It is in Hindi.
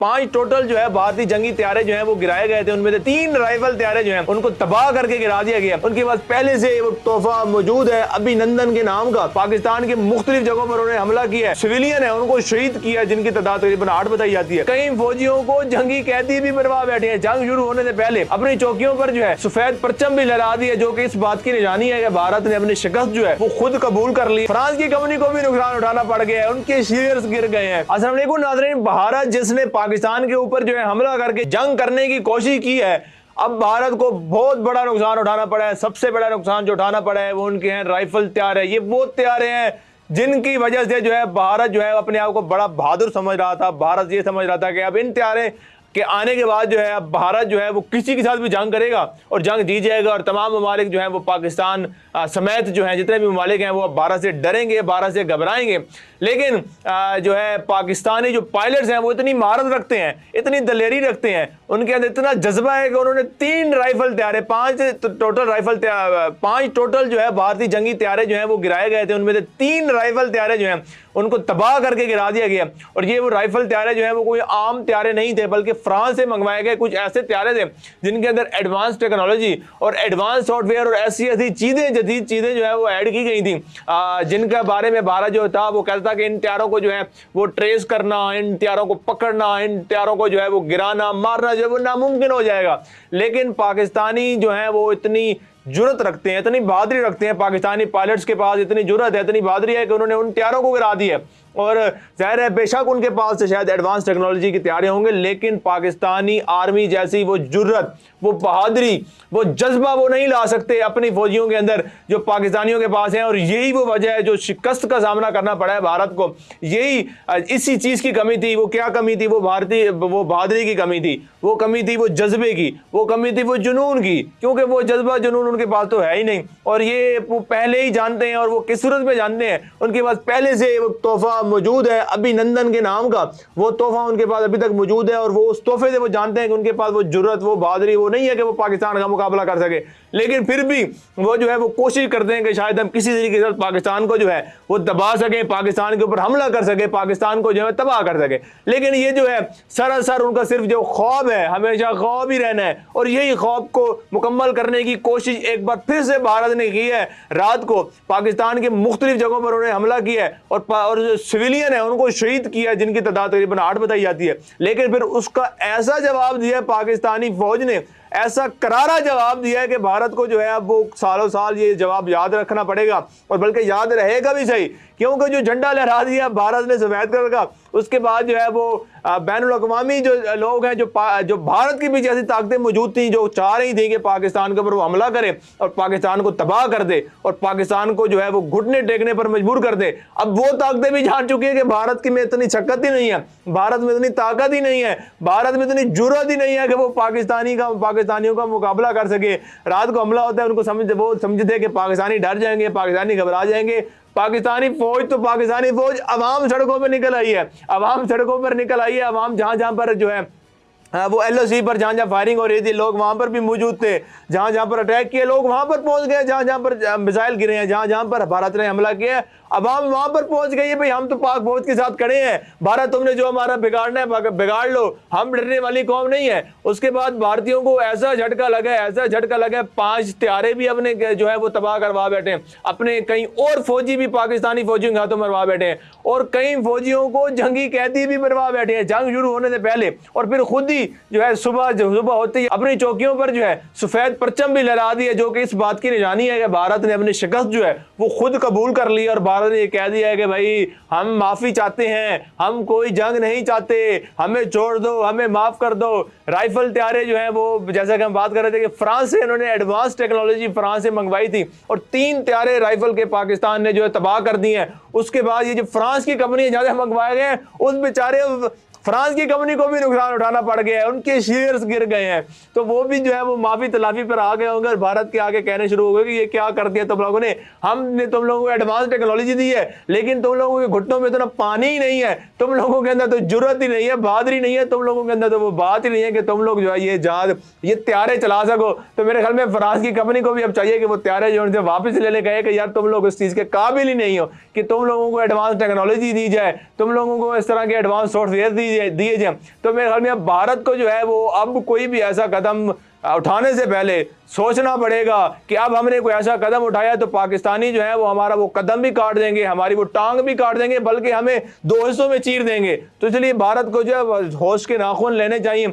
5 टोटल जो है भारतीय जंगी तैयारे जो है वो गिराए गए थे। उनमें से 3 राइफल तैयारे जो है उनको तबाह करके गिरा दिया गया। उनके पास पहले से वो तोहफा मौजूद है अभिनंदन के नाम का। पाकिस्तान के मुख्तलिफ जगहों पर उन्होंने हमला किया है, सिविलियन है उनको शहीद किया, जिनकी तादाद तकरीबन 8 बताई जाती है। कई फौजियों को जंगी कैदी भी बनवा बैठे हैं। जंग शुरू होने से पहले अपनी चौकियों पर जो है सफेद परचम भी लहरा दिए, जो कि इस बात की निशानी है कि भारत ने अपनी शिकस्त जो है वो खुद कबूल कर ली। फ्रांस की कंपनी को भी नुकसान उठाना पड़ गया है, उनके शेयर्स गिर गए हैं। अस्सलाम वालेकुम नाज़रीन, भारत जिसने पाकिस्तान के ऊपर जो है हमला करके जंग करने की कोशिश की है, अब भारत को बहुत बड़ा नुकसान उठाना पड़ा है। सबसे बड़ा नुकसान जो उठाना पड़ा है वो उनके हैं राइफल तैयारे। ये वो तैयारे हैं जिनकी वजह से जो है भारत जो है अपने आप को बड़ा बहादुर समझ रहा था। भारत ये समझ रहा था कि अब इन तैयारे के आने के बाद जो है अब भारत जो है वो किसी के साथ भी जंग करेगा और जंग जीत जाएगा, और तमाम ममालिक जो है वो पाकिस्तान समेत जो है जितने भी ममालिक हैं वो अब भारत से डरेंगे, भारत से घबराएंगे। लेकिन जो है पाकिस्तानी जो पायलट्स हैं वो इतनी महारत रखते हैं, इतनी दलेरी रखते हैं, उनके अंदर इतना जज्बा है कि उन्होंने 3 राइफल तैयारे 5 टोटल जो है भारतीय जंगी तैयारे जो है वो गिराए गए थे। उनमें से 3 राइफल तैयारे जो हैं उनको तबाह करके गिरा दिया गया। और ये वो राइफल तैयारे जो है वो कोई आम तैयारे नहीं थे, बल्कि फ्रांस से मंगवाए गए कुछ ऐसे तैयारे थे जिनके अंदर एडवांस टेक्नोलॉजी और एडवांस सॉफ्टवेयर और ऐसी ऐसी चीजें जदीद चीजें जो है वो ऐड की गई थी, जिनके बारे में भारत जो था वो कहता था कि इन तैयारों को जो है वो ट्रेस करना, इन तैयारों को पकड़ना, इन तैयारों को जो है वो गिराना मारना जो है वो नामुमकिन हो जाएगा। लेकिन पाकिस्तानी जो है वो इतनी जुर्रत रखते हैं, इतनी बहादुरी रखते हैं, पाकिस्तानी पायलट्स के पास इतनी जुर्रत है, इतनी बहादुरी है कि उन्होंने उन तैयारों को गिरा दी है। और जाहिर है बेशक उनके पास से शायद एडवांस टेक्नोलॉजी की तैयारी होंगे, लेकिन पाकिस्तानी आर्मी जैसी वो जुर्रत, वो बहादुरी, वो जज्बा वो नहीं ला सकते अपनी फौजियों के अंदर जो पाकिस्तानियों के पास है। और यही वो वजह है जो शिकस्त का सामना करना पड़ा है भारत को। यही इसी चीज की कमी थी। वो क्या कमी थी? वो बहादुरी की कमी थी, वो कमी थी वो जज्बे की, वो कमी थी वो जुनून की, क्योंकि वो जज्बा जुनून उनके पास तो है ही नहीं। और ये वो पहले ही जानते हैं और वो किस सूरत में जानते हैं, उनके पास पहले से वो तोहफा मौजूद है अभिनंदन के नाम का। वो तोहफा उनके पास अभी तक मौजूद है और वो उस तोहफे से वो जानते हैं कि उनके पास वो जुर्रत, वो बहादुरी वो नहीं है कि वो पाकिस्तान का मुकाबला कर सके। लेकिन फिर भी वो जो है वो कोशिश करते हैं कि शायद हम किसी तरीके से पाकिस्तान को जो है वो दबा सके, पाकिस्तान के ऊपर हमला कर सके, पाकिस्तान को जो है तबाह कर सके। लेकिन ये जो है सरासर उनका सिर्फ जो ख्वाब है, हमेशा ख्वाब ही रहना है। और यही ख्वाब को मुकम्मल करने की कोशिश एक बार फिर से भारत ने की है। रात को पाकिस्तान के मुख्तलिफ जगहों पर उन्होंने हमला किया है और जो सिविलियन है उनको शहीद किया, जिनकी तादाद तकरीबन 8 बताई जाती है। लेकिन फिर उसका ऐसा जवाब दिया पाकिस्तानी फौज ने, ऐसा करारा जवाब दिया है कि भारत को जो है अब वो सालों साल ये जवाब याद रखना पड़ेगा, और बल्कि याद रहेगा भी सही, क्योंकि जो झंडा लहरा दिया भारत ने सफेद कलर का, उसके बाद जो है वो बैनुल अक़वामी जो लोग हैं, जो भारत के पीछे ऐसी ताकतें मौजूद थी जो चाह रही थी कि पाकिस्तान के ऊपर वो हमला करे और पाकिस्तान को तबाह कर दे और पाकिस्तान को जो है वो घुटने टेकने पर मजबूर कर दे। अब वो ताकतें भी जान चुकी है कि भारत की में इतनी शक्कत ही नहीं है, भारत में इतनी ताकत ही नहीं है, भारत में इतनी जुर्रत ही नहीं है कि वो पाकिस्तानियों का मुकाबला कर सके। रात को हमला होता है, उनको समझते कि पाकिस्तानी डर जाएंगे, पाकिस्तानी घबरा जाएंगे। पाकिस्तानी फौज अवाम सड़कों पर निकल आई है, अवाम सड़कों पर निकल आई है। अवाम जहां पर जो है वो LOC पर जहां फायरिंग हो रही थी, लोग वहां पर भी मौजूद थे। जहां पर अटैक किए लोग वहां पर पहुंच गए, जहां पर मिसाइल गिरे हैं, जहां पर भारत ने हमला किया, अवाम वहां पर पहुंच गई है। भाई हम तो पाक फौज के साथ खड़े हैं, भारत तुमने जो हमारा बिगाड़ना है बिगाड़ लो, हम डरने वाली कौम नहीं है। उसके बाद भारतीयों को ऐसा झटका लगा 5 तैयारे भी अपने जो है वो तबाह करवा बैठे हैं, अपने कई और फौजी भी पाकिस्तानी फौजियों के हाथों मरवा बैठे हैं, और कई फौजियों को जंगी कैदी भी मरवा बैठे हैं जंग शुरू होने से पहले। और फिर खुद ही जो है सुबह होते ही अपनी चौकियों पर जो है सफेद परचम भी लहरा दिए, जो कि इस बात की निशानी है कि भारत ने अपनी शिकस्त जो है वो खुद कबूल कर ली और भारत ने ये कह दिया है कि भाई हम माफी चाहते हैं, हम कोई जंग नहीं चाहते, हमें छोड़ दो, हमें माफ कर दो। राइफल तैयारे जो है वो जैसा कि हम बात कर रहे थे कि फ्रांस से इन्होंने एडवांस टेक्नोलॉजी फ्रांस से मंगवाई थी, और 3 तैयारे राइफल के पाकिस्तान ने जो है तबाह कर दी हैं। उसके बाद ये जो फ्रांस की कंपनी ज्यादा मंगवाए गए हैं, उस बेचारे फ्रांस की कंपनी को भी नुकसान उठाना पड़ गया है, उनके शेयर्स गिर गए हैं। तो वो भी जो है वो माफी तलाफी पर आ गए होंगे और भारत के आगे कहने शुरू हो गए कि ये क्या कर दिया तुम लोगों ने, हमने तुम लोगों को एडवांस टेक्नोलॉजी दी है, लेकिन तुम लोगों के घुटनों में इतना पानी ही नहीं है, तुम लोगों के अंदर तो जुर्रत ही नहीं है, बहादुरी नहीं है, तुम लोगों के अंदर तो वो बात ही नहीं है कि तुम लोग जो है ये तैयारे चला सको। तो मेरे ख्याल में फ्रांस की कंपनी को भी अब चाहिए कि वो तैयारे जो उनसे वापस ले ले, कहे कि यार तुम लोग इस चीज के काबिल ही नहीं हो कि तुम लोगों को एडवांस टेक्नोलॉजी दी जाए, तुम लोगों को इस तरह के एडवांस सॉफ्टवेयर दी दिए जाए, तो मेरे ख्याल में अब भारत को जो है वो अब कोई भी ऐसा कदम उठाने से पहले सोचना पड़ेगा कि अब हमने कोई ऐसा कदम उठाया तो पाकिस्तानी जो है वो हमारा वो कदम भी काट देंगे, हमारी वो टांग भी काट देंगे, बल्कि हमें दो हिस्सों में चीर देंगे। तो इसलिए भारत को जो है होश के नाखून लेने चाहिए